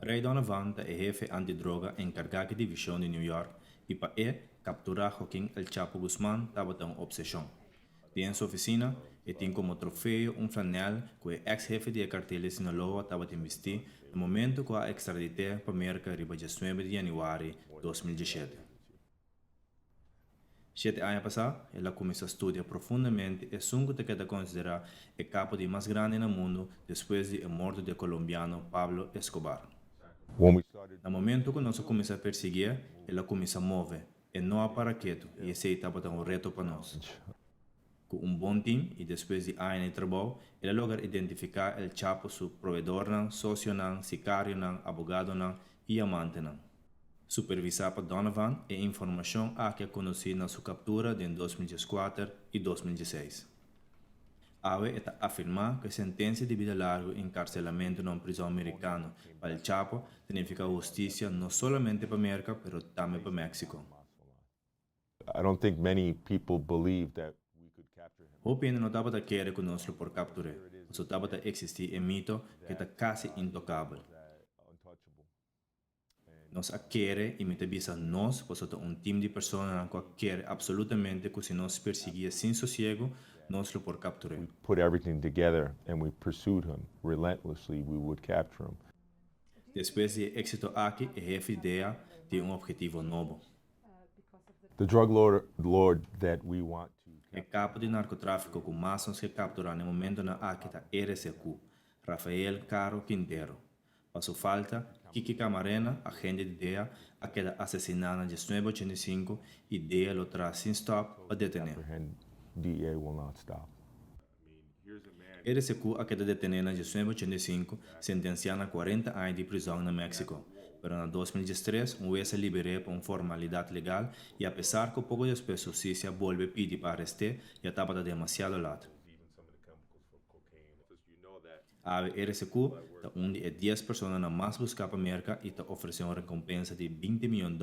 Ray Donovan é jefe antidroga encargado de divisão de New York e para capturar Joaquim El Chapo Guzmán estava uma obsessão. Em sua oficina, ele tem como troféu flanel que o ex-jefe de cartel de Sinaloa estava a investir no momento que a extradité para a América riba 19 de janeiro de 2017. 7 anos passados, ela começou a estudar profundamente e sungo que queda considerado o capo de mais grande no mundo depois de morte do colombiano Pablo Escobar. No momento que nós começamos a perseguir, ela começou a mover, e não para quieto, e esse estava um reto para nós. Com bom time e depois de anos de trabalho, ela logra identificar El Chapo su provedor, sócio, sicario, abogado e amante. Supervisar para Donovan e informação que conheci na sua captura de 2014 e 2016. Ave está afirmar que a sentença de vida larga e encarcelamento na prisão americana para El Chapo significa justiça não somente para a América, mas também para México. I don't think many people believe that we could capture him. O pena não estava a querer conosco por capturar, mas estava a existir um mito que está quase intocável. Nós a querer e me bisa nós, pois time de pessoas que quer absolutamente que se nos perseguia sem sossego, nós lo por capturar. Put everything together and we pursued him relentlessly, we would capture him. Depois de êxito aqui, a jefe ideia de objetivo novo. The drug lord that we want to O capo de narcotráfico que mais nos capturar no momento na Akita RSQ, Rafael Caro Quintero. Passou falta, Kiki Camarena, agente de DEA, aquela assassinada de 1985 e DEA lo traz sem stop a detener. DEA will not stop. RSQ aquela detenida de 1985, sentenciada a 40 anos de prisão no México. Pero em 2013, juez liberou por uma formalidade legal e apesar que pouco depois a justiça volve a pedir para arrestar, já estava demasiado lado. A RSQ está de 10 pessoas mais buscar para a América e está oferecendo uma recompensa de $20 milhões.